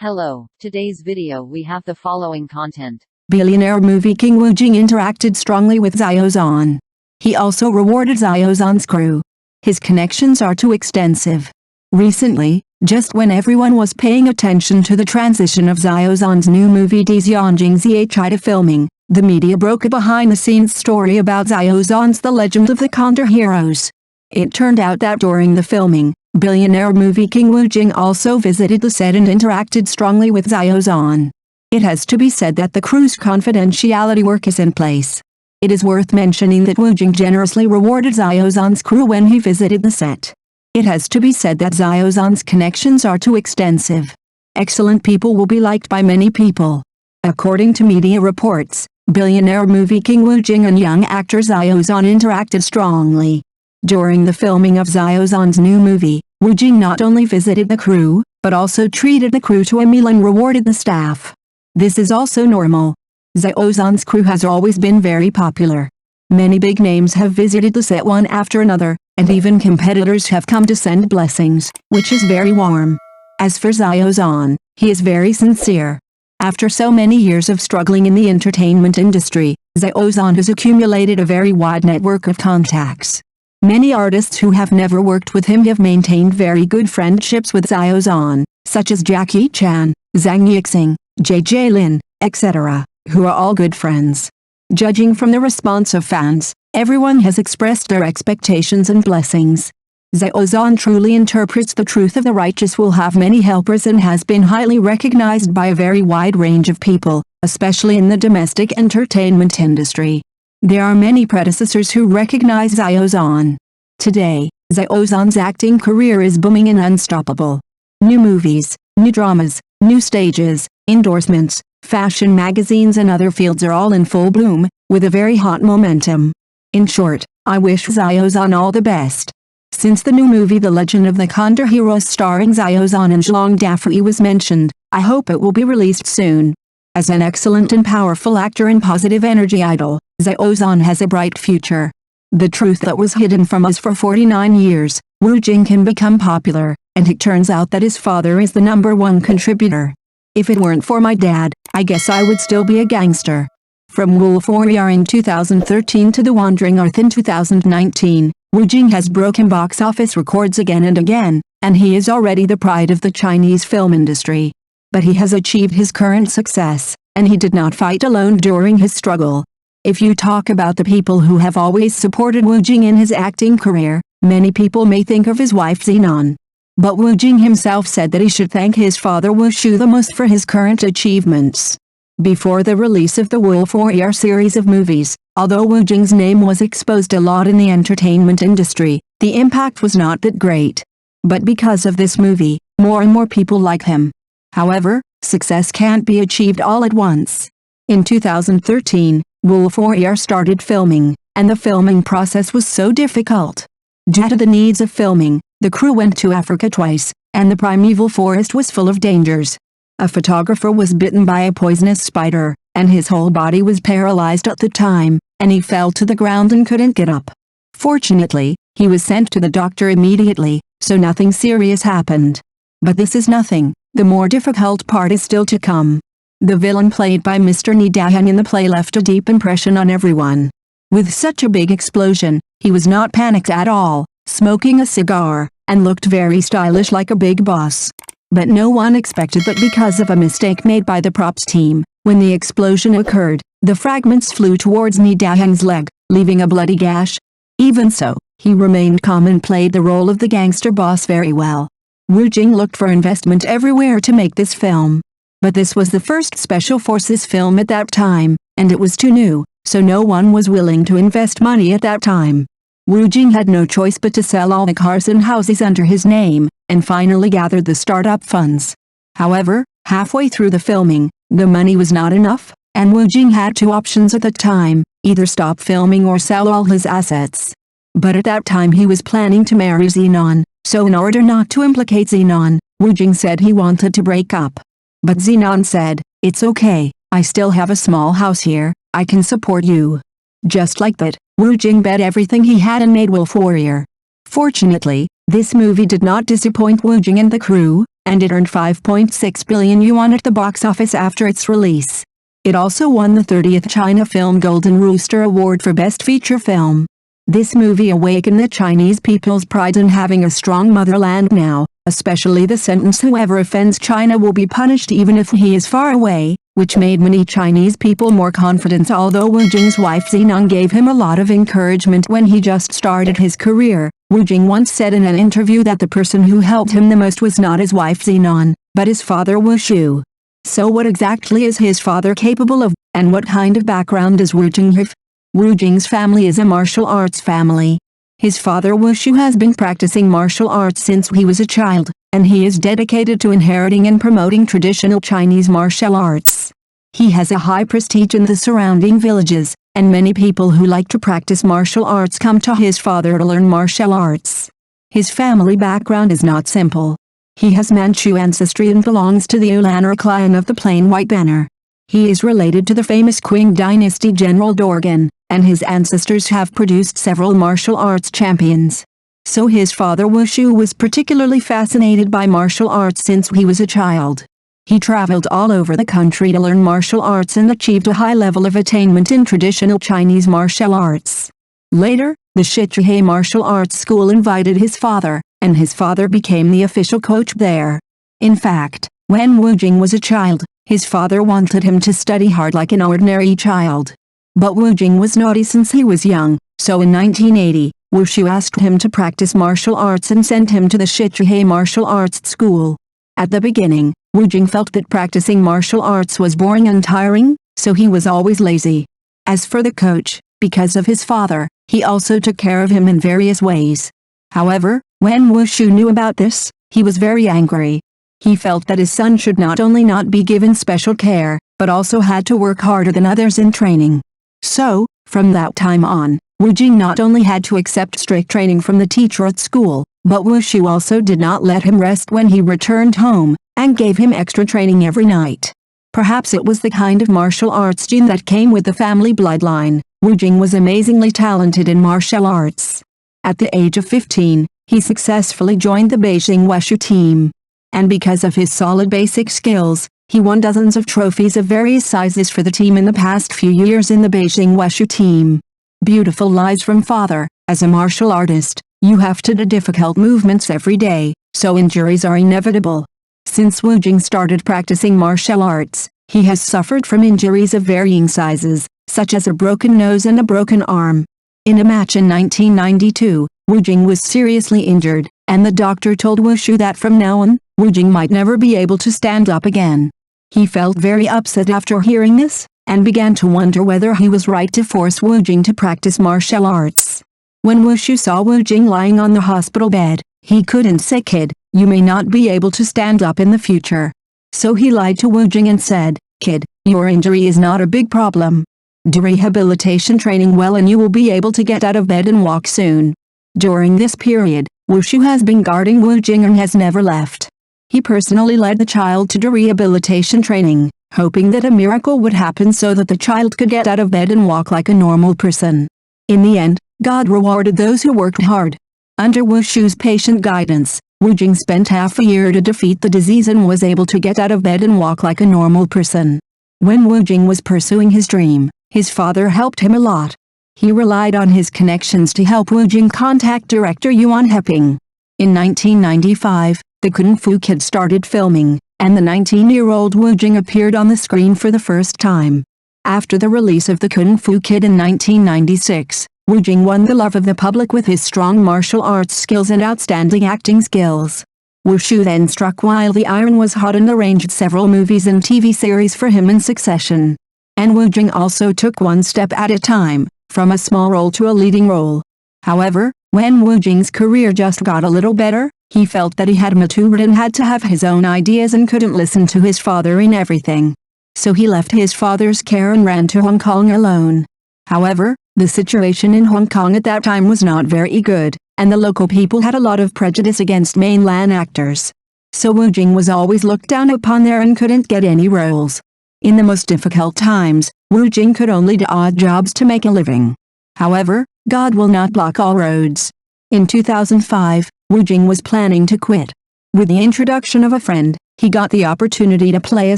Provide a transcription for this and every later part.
Hello, today's video we have the following content. Billionaire Movie King Wu Jing interacted strongly with Xiao Zhan. He also rewarded Xiao Zhan's crew. His connections are too extensive. Recently, just when everyone was paying attention to the transition of Xiao Zhan's new movie Jing to filming, the media broke a behind-the-scenes story about Xiao Zhan's The Legend of the Counter Heroes. It turned out that during the filming, Billionaire Movie King Wu Jing also visited the set and interacted strongly with Xiao Zhan. It has to be said that the crew's confidentiality work is in place. It is worth mentioning that Wu Jing generously rewarded Xiao Zhan's crew when he visited the set. It has to be said that Xiao Zhan's connections are too extensive. Excellent people will be liked by many people. According to media reports, Billionaire Movie King Wu Jing and young actor Xiao Zhan interacted strongly. During the filming of Xiao Zhan's new movie, Wu Jing not only visited the crew, but also treated the crew to a meal and rewarded the staff. This is also normal. Xiao Zhan's crew has always been very popular. Many big names have visited the set one after another, and even competitors have come to send blessings, which is very warm. As for Xiao Zhan, he is very sincere. After so many years of struggling in the entertainment industry, Xiao Zhan has accumulated a very wide network of contacts. Many artists who have never worked with him have maintained very good friendships with Xiao Zhan, such as Jackie Chan, Zhang Yixing, J.J. Lin, etc., who are all good friends. Judging from the response of fans, everyone has expressed their expectations and blessings. Xiao Zhan truly interprets the truth of the righteous will have many helpers and has been highly recognized by a very wide range of people, especially in the domestic entertainment industry. There are many predecessors who recognize Xiao Zhan. Today, Xiao Zhan's acting career is booming and unstoppable. New movies, new dramas, new stages, endorsements, fashion magazines and other fields are all in full bloom, with a very hot momentum. In short, I wish Xiao Zhan all the best. Since the new movie The Legend of the Counter Heroes starring Xiao Zhan and Zhang Dafei was mentioned, I hope it will be released soon. As an excellent and powerful actor and positive energy idol, Xiao Zhan has a bright future. The truth that was hidden from us for 49 years, Wu Jing can become popular, and it turns out that his father is the #1 contributor. If it weren't for my dad, I guess I would still be a gangster. From Wolf Warrior in 2013 to The Wandering Earth in 2019, Wu Jing has broken box office records again and again, and he is already the pride of the Chinese film industry. But he has achieved his current success, and he did not fight alone during his struggle. If you talk about the people who have always supported Wu Jing in his acting career, many people may think of his wife Xinan. But Wu Jing himself said that he should thank his father Wu Shu the most for his current achievements. Before the release of the Wolf Warrior series of movies, although Wu Jing's name was exposed a lot in the entertainment industry, the impact was not that great. But because of this movie, more and more people like him. However, success can't be achieved all at once. In 2013, Wolf Warrior started filming, and the filming process was so difficult. Due to the needs of filming, the crew went to Africa twice, and the primeval forest was full of dangers. A photographer was bitten by a poisonous spider, and his whole body was paralyzed at the time, and he fell to the ground and couldn't get up. Fortunately, he was sent to the doctor immediately, so nothing serious happened. But this is nothing. The more difficult part is still to come. The villain played by Mr. Ni Dahan in the play left a deep impression on everyone. With such a big explosion, he was not panicked at all, smoking a cigar, and looked very stylish like a big boss. But no one expected that because of a mistake made by the props team, when the explosion occurred, the fragments flew towards Ni Dahan's leg, leaving a bloody gash. Even so, he remained calm and played the role of the gangster boss very well. Wu Jing looked for investment everywhere to make this film. But this was the first Special Forces film at that time, and it was too new, so no one was willing to invest money at that time. Wu Jing had no choice but to sell all the cars and houses under his name, and finally gathered the startup funds. However, halfway through the filming, the money was not enough, and Wu Jing had two options at the time, either stop filming or sell all his assets. But at that time he was planning to marry Xinan. So in order not to implicate Xinan, Wu Jing said he wanted to break up. But Xinan said, "It's okay, I still have a small house here, I can support you." Just like that, Wu Jing bet everything he had and made Wolf Warrior. Fortunately, this movie did not disappoint Wu Jing and the crew, and it earned 5.6 billion yuan at the box office after its release. It also won the 30th China Film Golden Rooster Award for Best Feature Film. This movie awakened the Chinese people's pride in having a strong motherland now, especially the sentence "whoever offends China will be punished even if he is far away," which made many Chinese people more confident. Although Wu Jing's wife Xinan gave him a lot of encouragement when he just started his career, Wu Jing once said in an interview that the person who helped him the most was not his wife Xinan, but his father Wu Shu. So what exactly is his father capable of, and what kind of background does Wu Jing have? Wu Jing's family is a martial arts family. His father Wu Shu has been practicing martial arts since he was a child, and he is dedicated to inheriting and promoting traditional Chinese martial arts. He has a high prestige in the surrounding villages, and many people who like to practice martial arts come to his father to learn martial arts. His family background is not simple. He has Manchu ancestry and belongs to the Ulaner clan of the Plain White Banner. He is related to the famous Qing dynasty General Dorgan, and his ancestors have produced several martial arts champions. So his father Wu Shu was particularly fascinated by martial arts since he was a child. He traveled all over the country to learn martial arts and achieved a high level of attainment in traditional Chinese martial arts. Later, the Shichihei Martial Arts School invited his father, and his father became the official coach there. In fact, when Wu Jing was a child, his father wanted him to study hard like an ordinary child. But Wu Jing was naughty since he was young, so in 1980, Wu Shu asked him to practice martial arts and sent him to the Shichihei Martial Arts School. At the beginning, Wu Jing felt that practicing martial arts was boring and tiring, so he was always lazy. As for the coach, because of his father, he also took care of him in various ways. However, when Wu Shu knew about this, he was very angry. He felt that his son should not only not be given special care, but also had to work harder than others in training. So, from that time on, Wu Jing not only had to accept strict training from the teacher at school, but Wu Shu also did not let him rest when he returned home, and gave him extra training every night. Perhaps it was the kind of martial arts gene that came with the family bloodline. Wu Jing was amazingly talented in martial arts. At the age of 15, he successfully joined the Beijing Wushu team. And because of his solid basic skills, he won dozens of trophies of various sizes for the team in the past few years in the Beijing Wushu team. Beautiful lies from father. As a martial artist, you have to do difficult movements every day, so injuries are inevitable. Since Wu Jing started practicing martial arts, he has suffered from injuries of varying sizes, such as a broken nose and a broken arm. In a match in 1992, Wu Jing was seriously injured, and the doctor told Wu Shu that from now on, Wu Jing might never be able to stand up again. He felt very upset after hearing this, and began to wonder whether he was right to force Wu Jing to practice martial arts. When Wu Shu saw Wu Jing lying on the hospital bed, he couldn't say, "Kid, you may not be able to stand up in the future." So he lied to Wu Jing and said, "Kid, your injury is not a big problem. Do rehabilitation training well and you will be able to get out of bed and walk soon." During this period, Wu Shu has been guarding Wu Jing and has never left. He personally led the child to do rehabilitation training, hoping that a miracle would happen so that the child could get out of bed and walk like a normal person. In the end, God rewarded those who worked hard. Under Wu Shu's patient guidance, Wu Jing spent half a year to defeat the disease and was able to get out of bed and walk like a normal person. When Wu Jing was pursuing his dream, his father helped him a lot. He relied on his connections to help Wu Jing contact director Yuan Heping. In 1995, the Kung Fu Kid started filming, and the 19-year-old Wu Jing appeared on the screen for the first time. After the release of the Kung Fu Kid in 1996, Wu Jing won the love of the public with his strong martial arts skills and outstanding acting skills. Wu Shu then struck while the iron was hot and arranged several movies and TV series for him in succession. And Wu Jing also took one step at a time, from a small role to a leading role. However, when Wu Jing's career just got a little better, he felt that he had matured and had to have his own ideas and couldn't listen to his father in everything. So he left his father's care and ran to Hong Kong alone. However, the situation in Hong Kong at that time was not very good, and the local people had a lot of prejudice against mainland actors. So Wu Jing was always looked down upon there and couldn't get any roles. In the most difficult times, Wu Jing could only do odd jobs to make a living. However, God will not block all roads. In 2005, Wu Jing was planning to quit. With the introduction of a friend, he got the opportunity to play a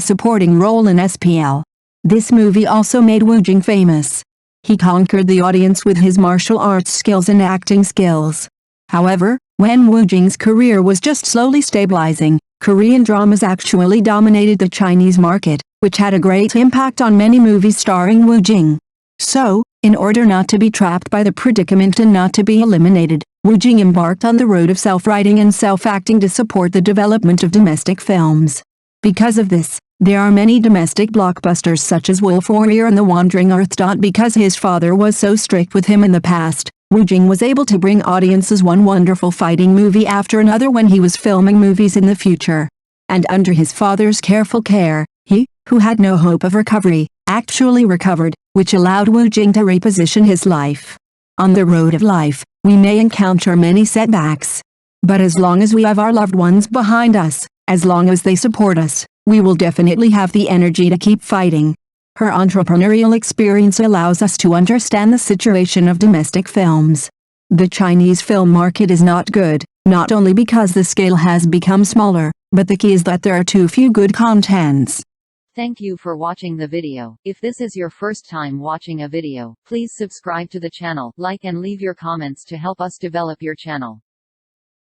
supporting role in SPL. This movie also made Wu Jing famous. He conquered the audience with his martial arts skills and acting skills. However, when Wu Jing's career was just slowly stabilizing, Korean dramas actually dominated the Chinese market, which had a great impact on many movies starring Wu Jing. So, in order not to be trapped by the predicament and not to be eliminated, Wu Jing embarked on the road of self-writing and self-acting to support the development of domestic films. Because of this, there are many domestic blockbusters such as Wolf Warrior and The Wandering Earth. Because his father was so strict with him in the past, Wu Jing was able to bring audiences one wonderful fighting movie after another when he was filming movies in the future. And under his father's careful care, he, who had no hope of recovery, actually recovered, which allowed Wu Jing to reposition his life. On the road of life, we may encounter many setbacks. But as long as we have our loved ones behind us, as long as they support us, we will definitely have the energy to keep fighting. Her entrepreneurial experience allows us to understand the situation of domestic films. The Chinese film market is not good, not only because the scale has become smaller, but the key is that there are too few good contents. Thank you for watching the video. If this is your first time watching a video, please subscribe to the channel, like and leave your comments to help us develop your channel.